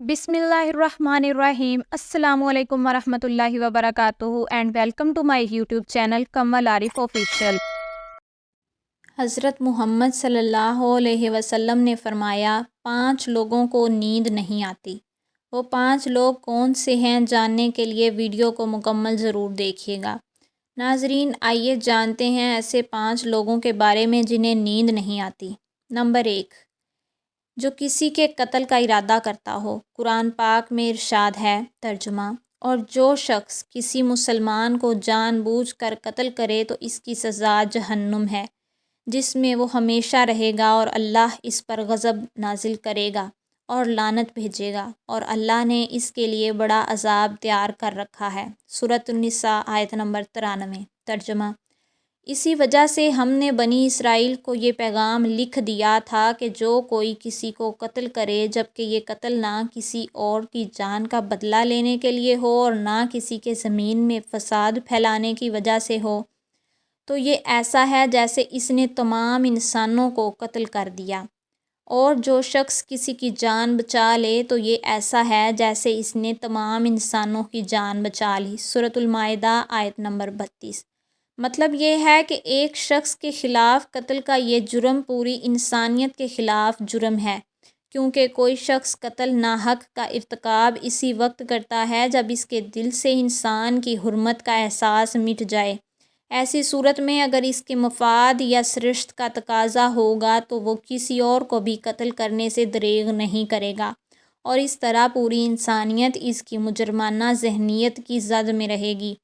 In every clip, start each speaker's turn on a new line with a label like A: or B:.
A: बिस्मिल्लाहिर्रहमानिर्रहीम। अस्सलामु अलैकुम वरहमतुल्लाहि वबरकातुहू and welcome to my YouTube channel Kamal Arif official. हज़रत मोहम्मद सल्लल्लाहु अलैहि वसल्लम ने फरमाया, 5 लोगों को नींद नहीं आती। वो 5 लोग कौन से हैं, जानने के लिए वीडियो को मुकम्मल ज़रूर देखिएगा। नाज़रीन, आइए जानते हैं ऐसे 5 लोगों के बारे में जिन्हें नींद नहीं आती। नंबर 1, जो किसी के कत्ल का इरादा करता हो। कुरान पाक में इरशाद है, तर्जुमा, और जो शख्स किसी मुसलमान को जानबूझकर कत्ल करे तो इसकी सज़ा जहन्नुम है, जिसमें वो हमेशा रहेगा, और अल्लाह इस पर गज़ब नाजिल करेगा और लानत भेजेगा, और अल्लाह ने इसके लिए बड़ा अज़ाब तैयार कर रखा है। सूरत निसा आयत नंबर 93। तर्जुमा, इसी वजह से हमने बनी इसराइल को ये पैगाम लिख दिया था कि जो कोई किसी को कत्ल करे, जबकि ये कत्ल ना किसी और की जान का बदला लेने के लिए हो और ना किसी के ज़मीन में फ़साद फैलाने की वजह से हो, तो ये ऐसा है जैसे इसने तमाम इंसानों को कत्ल कर दिया। और जो शख्स किसी की जान बचा ले तो ये ऐसा है जैसे इसने तमाम इंसानों की जान बचा ली। सूरतुल माइदा आयत नंबर 32। मतलब ये है कि एक शख्स के ख़िलाफ़ कत्ल का ये जुर्म पूरी इंसानियत के ख़िलाफ़ जुर्म है, क्योंकि कोई शख्स कत्ल नाहक का इर्तिकाब इसी वक्त करता है जब इसके दिल से इंसान की हुर्मत का एहसास मिट जाए। ऐसी सूरत में अगर इसके मफाद या सृष्ट का तकाजा होगा तो वो किसी और को भी कत्ल करने से दरेग नहीं करेगा, और इस तरह पूरी इंसानियत इसकी मुजरमाना जहनीत की जद में रहेगी।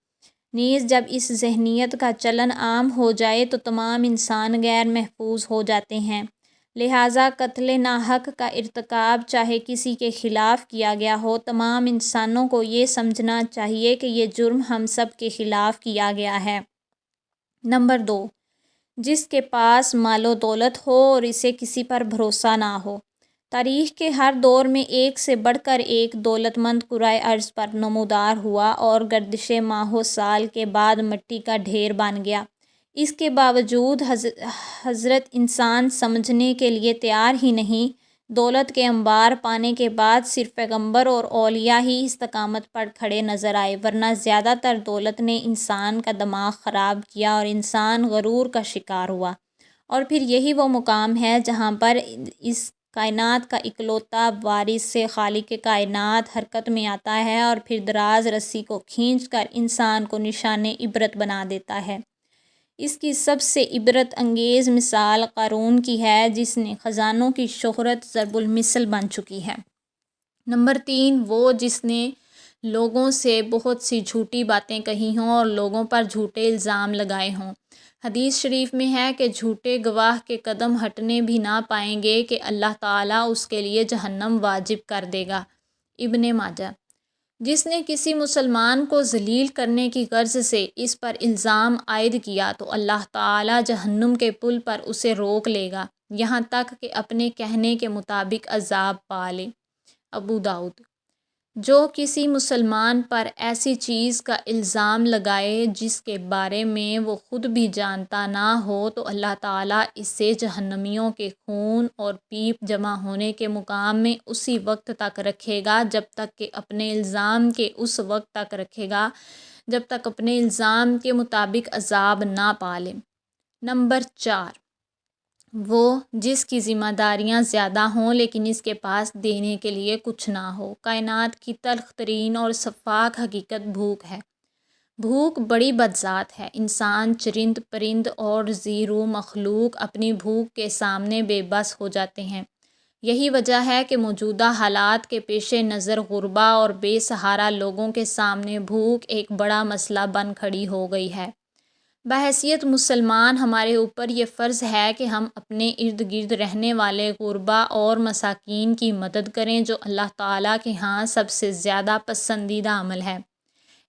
A: नीज़ जब इस जहनीत का चलन आम हो जाए तो तमाम इंसान गैर महफूज हो जाते हैं। लिहाजा कत्ल नाहक का इर्तिकाब चाहे किसी के ख़िलाफ़ किया गया हो, तमाम इंसानों को ये समझना चाहिए कि ये जुर्म हम सब के ख़िलाफ़ किया गया है। नंबर 2, जिसके पास मालो दौलत हो और इसे किसी पर भरोसा ना हो। तारीख़ के हर दौर में एक से बढ़कर एक दौलतमंद कुराए अर्ज़ पर नमूदार हुआ और गर्दिश माहो साल के बाद मिट्टी का ढेर बन गया। इसके बावजूद हज़रत इंसान समझने के लिए तैयार ही नहीं। दौलत के अंबार पाने के बाद सिर्फ पैगंबर और औलिया ही इस्तकामत पर खड़े नज़र आए, वरना ज़्यादातर दौलत ने इंसान का दिमाग ख़राब किया और इंसान गरूर का शिकार हुआ। और फिर यही वो मुकाम है जहाँ पर इस कायनात का इकलौता वारिस से खालिक कायनात हरकत में आता है और फिर दराज रस्सी को खींचकर इंसान को निशाने इबरत बना देता है। इसकी सबसे इबरत अंगेज़ मिसाल क़ारून की है, जिसने ख़जानों की शोहरत ज़रबुल मिसल बन चुकी है। नंबर 3, वो जिसने लोगों से बहुत सी झूठी बातें कही हों और लोगों पर झूठे इल्ज़ाम लगाए हों। हदीस शरीफ में है कि झूठे गवाह के कदम हटने भी ना पाएंगे कि अल्लाह ताला उसके लिए जहन्नम वाजिब कर देगा। इब्ने माजा, जिसने किसी मुसलमान को ज़लील करने की गर्ज से इस पर इल्ज़ाम आयद किया तो अल्लाह ताला जहन्नुम के पुल पर उसे रोक लेगा, यहाँ तक कि अपने कहने के मुताबिक अज़ाब पा ले। अबू दाऊद, जो किसी मुसलमान पर ऐसी चीज़ का इल्ज़ाम लगाए जिसके बारे में वो ख़ुद भी जानता ना हो तो अल्लाह ताला इससे जहन्नमियों के खून और पीप जमा होने के मुकाम में उसी वक्त तक रखेगा जब तक कि अपने इल्ज़ाम के उस वक्त तक रखेगा जब तक अपने इल्ज़ाम के मुताबिक अज़ाब ना पाले। नंबर 4, वो जिसकी ज़िम्मेदारियाँ ज़्यादा हों लेकिन इसके पास देने के लिए कुछ ना हो। कायनात की तल्ख़ तरीन और शफ़ाक हकीकत भूख है। भूख बड़ी बदज़ात है। इंसान, चरिंद परिंद और ज़ीरू मखलूक अपनी भूख के सामने बेबस हो जाते हैं। यही वजह है कि मौजूदा हालात के पेश नज़र गुरबा और बेसहारा लोगों के सामने भूख एक बड़ा मसला बन खड़ी हो गई है। बहैसियत मुसलमान हमारे ऊपर ये फ़र्ज़ है कि हम अपने इर्द गिर्द रहने वाले गुरबा और मसाकीन की मदद करें, जो अल्लाह ताला के यहाँ सबसे ज़्यादा पसंदीदा अमल है।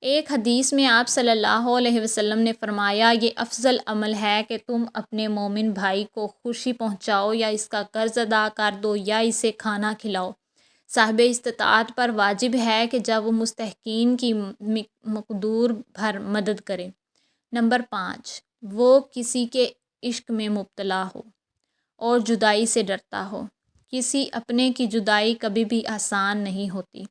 A: एक हदीस में आप सल्लल्लाहु अलैहि वसल्लम ने फ़रमाया, ये अफ़ज़ल अमल है कि तुम अपने मोमिन भाई को खुशी पहुँचाओ या इसका कर्ज़ अदा कर दो या इसे खाना खिलाओ। साहिब इस्तिताअत पर वाजिब है कि जब वो मुस्तहक़ीन की मक़दूर भर मदद करे। नंबर 5, वो किसी के इश्क में मुब्तला हो और जुदाई से डरता हो। کسی اپنے کی جدائی کبھی بھی آسان نہیں ہوتی۔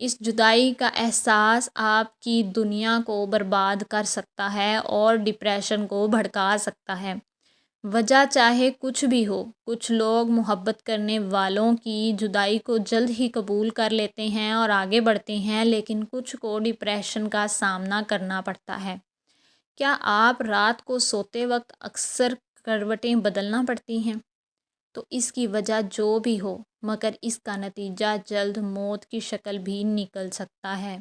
A: اس جدائی کا احساس آپ کی دنیا کو برباد کر سکتا ہے اور ڈپریشن کو بھڑکا سکتا ہے۔ وجہ چاہے کچھ بھی ہو، کچھ لوگ محبت کرنے والوں کی جدائی کو جلد ہی قبول کر لیتے ہیں اور آگے بڑھتے ہیں، لیکن کچھ کو ڈپریشن کا سامنا کرنا پڑتا ہے۔ کیا آپ رات کو سوتے وقت اکثر کروٹیں بدلنا پڑتی ہیں؟ تو اس کی وجہ جو بھی ہو، مگر اس کا نتیجہ جلد موت کی شکل بھی نکل سکتا ہے۔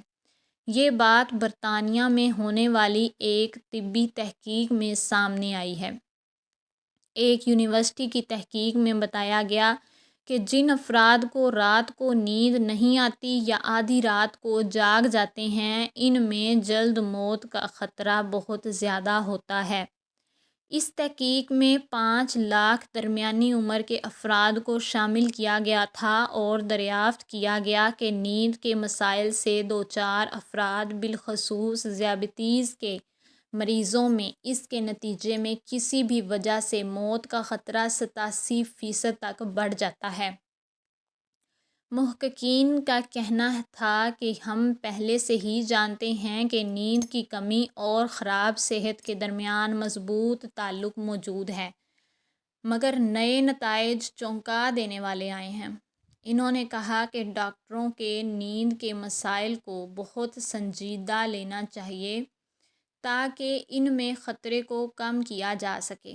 A: یہ بات برطانیہ میں ہونے والی ایک طبی تحقیق میں سامنے آئی ہے۔ ایک یونیورسٹی کی تحقیق میں بتایا گیا کہ جن افراد کو رات کو نیند نہیں آتی یا آدھی رات کو جاگ جاتے ہیں، ان میں جلد موت کا خطرہ بہت زیادہ ہوتا ہے۔ اس تحقیق میں 5 لاکھ درمیانی عمر کے افراد کو شامل کیا گیا تھا اور دریافت کیا گیا کہ نیند کے مسائل سے دوچار افراد، بالخصوص ذیابیطس کے مریضوں میں، اس کے نتیجے میں کسی بھی وجہ سے موت کا خطرہ 87% تک بڑھ جاتا ہے۔ محققین کا کہنا تھا کہ ہم پہلے سے ہی جانتے ہیں کہ نیند کی کمی اور خراب صحت کے درمیان مضبوط تعلق موجود ہے، مگر نئے نتائج چونکا دینے والے آئے ہیں۔ انہوں نے کہا کہ ڈاکٹروں کے نیند کے مسائل کو بہت سنجیدہ لینا چاہیے تاکہ ان میں خطرے کو کم کیا جا سکے۔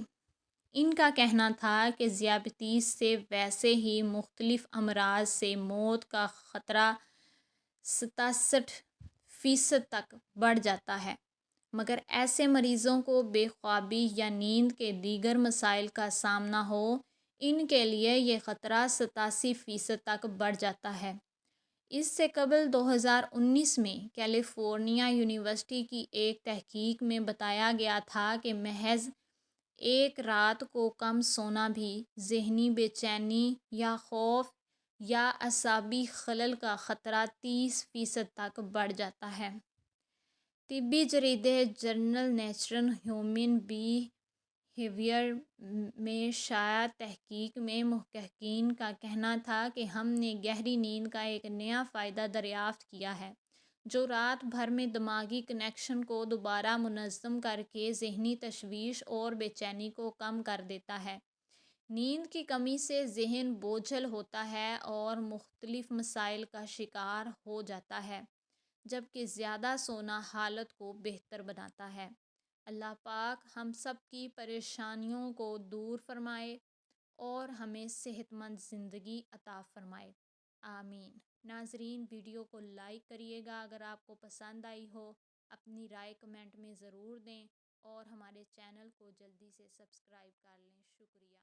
A: ان کا کہنا تھا کہ ذیابیطس سے ویسے ہی مختلف امراض سے موت کا خطرہ 67% تک بڑھ جاتا ہے، مگر ایسے مریضوں کو بے خوابی یا نیند کے دیگر مسائل کا سامنا ہو، ان کے لیے یہ خطرہ 87% تک بڑھ جاتا ہے۔ اس سے قبل 2019 میں کیلیفورنیا یونیورسٹی کی ایک تحقیق میں بتایا گیا تھا کہ محض ایک رات کو کم سونا بھی ذہنی بے چینی یا خوف یا اعصابی خلل کا خطرہ 30% تک بڑھ جاتا ہے۔ طبی جریدے جرنل نیچرل ہیومن بیہیویئر میں شائع تحقیق میں محققین کا کہنا تھا کہ ہم نے گہری نیند کا ایک نیا فائدہ دریافت کیا ہے، جو رات بھر میں دماغی کنکشن کو دوبارہ منظم کر کے ذہنی تشویش اور بے چینی کو کم کر دیتا ہے۔ نیند کی کمی سے ذہن بوجھل ہوتا ہے اور مختلف مسائل کا شکار ہو جاتا ہے، جبکہ زیادہ سونا حالت کو بہتر بناتا ہے۔ اللہ پاک ہم سب کی پریشانیوں کو دور فرمائے اور ہمیں صحت مند زندگی عطا فرمائے، آمین۔ ناظرین، ویڈیو کو لائک کریے گا اگر آپ کو پسند آئی ہو، اپنی رائے کمنٹ میں ضرور دیں اور ہمارے چینل کو جلدی سے سبسکرائب کر لیں۔ شکریہ۔